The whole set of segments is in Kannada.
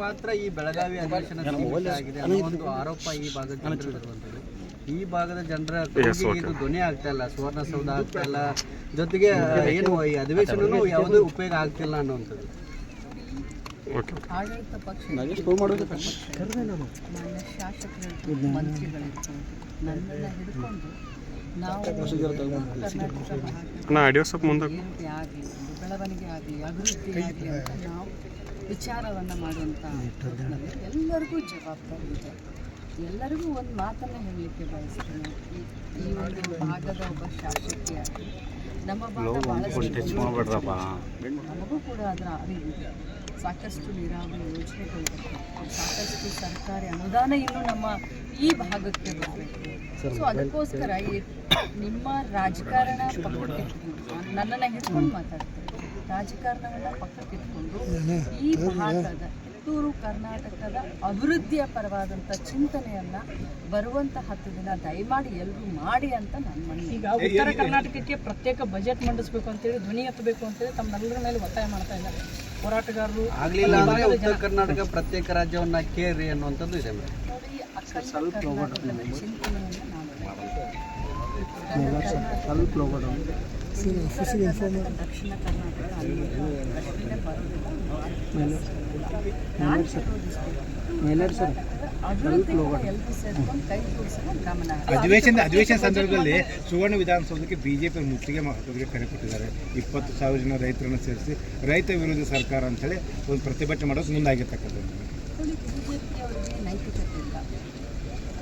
ಮಾತ್ರ ಈ ಬೆಳಗಾವಿ ಅಧಿವೇಶನ ಆಗಿದೆ ಅನ್ನೋ ಒಂದು ಆರೋಪ ಈ ಭಾಗದ ಜನರು ಇರುವಂಥದ್ದು. ಈ ಭಾಗದ ಜನರ ಇದು ಧ್ವನಿ ಆಗ್ತಾ ಇಲ್ಲ, ಸುವರ್ಣಸೌಧ ಆಗ್ತಾ ಇಲ್ಲ, ಜೊತೆಗೆ ಏನು ಈ ಅಧಿವೇಶನೂ ಯಾವುದೇ ಉಪಯೋಗ ಆಗ್ತಿಲ್ಲ ಅನ್ನುವಂಥದ್ದು. ಆಡಳಿತ ಪಕ್ಷ ಶಾಸಕರು ಮಂತ್ರಿಗಳಿತ್ತು ನನ್ನೆಲ್ಲ ಹಿಡ್ಕೊಂಡು ನಾವು ಆಗಲಿ ಬೆಳವಣಿಗೆ ಆಗಲಿ ಅಭಿವೃದ್ಧಿ ಆಗಲಿ ಅಂತ ನಾವು ವಿಚಾರವನ್ನು ಮಾಡುವಂಥ ಎಲ್ಲರಿಗೂ ಜವಾಬ್ದಾರಿ ಇದೆ. ಎಲ್ಲರಿಗೂ ಒಂದು ಮಾತನ್ನು ಹೇಳಲಿಕ್ಕೆ ಬಯಸ್ತೀನಿ. ಈ ಒಂದು ಭಾಗದ ಒಬ್ಬ ಶಾಸಕಿಯಾಗಿ ನಮ್ಮ ಭಾಗ ಭಾಳಷ್ಟು ನಮಗೂ ಕೂಡ ಅದರ ಅರಿವಿದೆ. ಸಾಕಷ್ಟು ನೀರಾವರಿ ಯೋಜನೆಗಳು, ಸಾಕಷ್ಟು ಸರ್ಕಾರಿ ಅನುದಾನ ಇನ್ನೂ ನಮ್ಮ ಈ ಭಾಗಕ್ಕೆ ಬರಬೇಕು. ಸೊ ಅದಕ್ಕೋಸ್ಕರ ನಿಮ್ಮ ರಾಜಕಾರಣ ಪಕ್ಕಕ್ಕಿಟ್ಕೊಂಡು ನನ್ನನ್ನು ಹಿಡ್ಕೊಂಡು ಮಾತಾಡ್ತಾರೆ. ರಾಜಕಾರಣವನ್ನು ಪಕ್ಕಕ್ಕಿಟ್ಕೊಂಡು ಈ ಭಾಗದ ಕಿತ್ತೂರು ಕರ್ನಾಟಕದ ಅಭಿವೃದ್ಧಿಯ ಪರವಾದಂಥ ಚಿಂತನೆಯನ್ನು ಬರುವಂಥ 10 ದಿನ ದಯಮಾಡಿ ಎಲ್ಲರೂ ಮಾಡಿ ಅಂತ ನಾನು ಮನವಿ. ಈಗ ಉತ್ತರ ಕರ್ನಾಟಕಕ್ಕೆ ಪ್ರತ್ಯೇಕ ಬಜೆಟ್ ಮಂಡಿಸಬೇಕು ಅಂತೇಳಿ ಧ್ವನಿ ಎತ್ತಬೇಕು ಅಂತೇಳಿ ತಮ್ಮೆಲ್ಲರ ಮೇಲೆ ಒತ್ತಾಯ ಮಾಡ್ತಾ ಇದ್ದಾರೆ ಹೋರಾಟಗಾರರು. ಆಗಲಿಲ್ಲ ಅಂದರೆ ಉತ್ತರ ಕರ್ನಾಟಕ ಪ್ರತ್ಯೇಕ ರಾಜ್ಯವನ್ನು ಕೇಳಿ ಅನ್ನುವಂಥದ್ದು ಇದೆ. ನೋಡಿ, ಅಖಂಡ ಕರ್ನಾಟಕದ ಚಿಂತನೆಯನ್ನು ನಾನು ದಕ್ಷಿಣ ಕರ್ನಾಟಕ ಅಧಿವೇಶನ ಸಂದರ್ಭದಲ್ಲಿ ಸುವರ್ಣ ವಿಧಾನಸೌಧಕ್ಕೆ ಬಿಜೆಪಿ ಮುತ್ತಿಗೆ ಹಾಕೋದಕ್ಕೆ ಕರೆ ಕೊಟ್ಟಿದ್ದಾರೆ. 20,000 ಜನ ರೈತರನ್ನು ಸೇರಿಸಿ ರೈತ ವಿರೋಧಿ ಸರ್ಕಾರ ಅಂತೇಳಿ ಒಂದು ಪ್ರತಿಭಟನೆ ಮಾಡೋದು ಮುಂದಾಗಿರ್ತಕ್ಕಂಥದ್ದು. ಬಿಜೆಪಿ ಅವರಿಗೆ ನೈತಿಕತೆ ಇಲ್ಲ,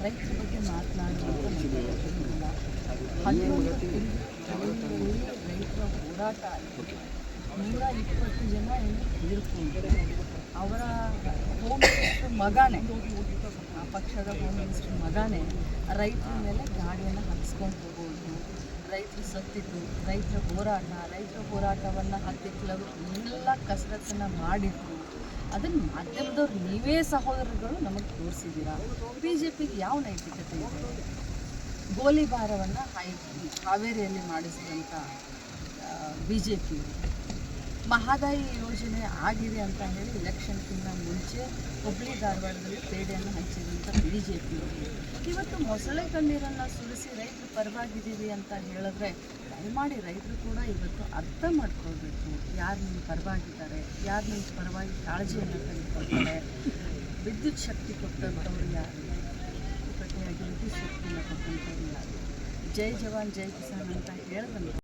ರೈತರ ಬಗ್ಗೆ ಮಾತನಾಡುವಂಥ ನೈತಿಕತೆ ಇಲ್ಲ. 11 ರೈತರ ಹೋರಾಟ ಆಯಿತು. 120 ಜನ ತೀರ್ಕೊಂಡ್ರು. ಅವರ ಹೋಮ್ ಮಿನಿಸ್ಟರ್ ಮಗನೇ, ಆ ಪಕ್ಷದ ಹೋಮ್ ಮಿನಿಸ್ಟರ್ ಮಗನೇ ರೈತರ ಮೇಲೆ ಗಾಡಿಯನ್ನು ಹತ್ತಿಸ್ಕೊಂಡು ಹೋಗೋದು, ರೈತರು ಸತ್ತಿದ್ದು, ರೈತರ ಹೋರಾಟವನ್ನು ಹತ್ತಿಕ್ಕಲು ಎಲ್ಲ ಕಸರತ್ತನ್ನು ಮಾಡಿದ್ರು. ಅದನ್ನು ಮಾಧ್ಯಮದವ್ರು ನೀವೇ ಸಹೋದರಗಳು ನಮಗೆ ತೋರಿಸಿದ್ದೀರಾ. ಬಿ ಜೆ ಪಿಗೆ ಯಾವ ನೈತಿಕತೆ ಇದೆ? ಗೋಲಿಬಾರವನ್ನು ಹಾವೇರಿಯಲ್ಲಿ ಮಾಡಿಸಿದಂಥ ಬಿ ಜೆ ಪಿ ಮಹದಾಯಿ ಯೋಜನೆ ಆಗಿದೆ ಅಂತ ಹೇಳಿ ಎಲೆಕ್ಷನ್ಗಿಂತ ಮುಂಚೆ ಹುಬ್ಬಳ್ಳಿ ಧಾರವಾಡದಲ್ಲಿ ಪೇಡೆಯನ್ನು ಹಂಚಿದಂಥ ಬಿ ಜೆ ಪಿ ಇವತ್ತು ಮೊಸಳೆ ಕಣ್ಣೀರನ್ನು ಸುರಿಸಿ ರೈತರು ಪರವಾಗಿದ್ದೀವಿ ಅಂತ ಹೇಳಿದ್ರೆ ದಯಮಾಡಿ ರೈತರು ಕೂಡ ಇವತ್ತು ಅರ್ಥ ಮಾಡ್ಕೊಳ್ಬೇಕು. ಯಾರು ನಿಮ್ಮ ಪರವಾಗಿದ್ದಾರೆ, ಯಾರು ನಿಮ್ಮ ಪರವಾಗಿ ಕಾಳಜಿಯನ್ನು ತೆಗೆದುಕೊಳ್ತಾರೆ. ವಿದ್ಯುತ್ ಶಕ್ತಿ ಕೊಟ್ಟಂಥವ್ರು ಯಾರು, ಪ್ರತಿಯಾಗಿ ವಿದ್ಯುತ್ ಶಕ್ತಿಯನ್ನು ಕೊಟ್ಟಂಥವ್ರು ಯಾರು, ಜೈ ಜವಾನ್ ಜೈ ಕಿಸಾನ್ ಅಂತ ಹೇಳಿದಂಥ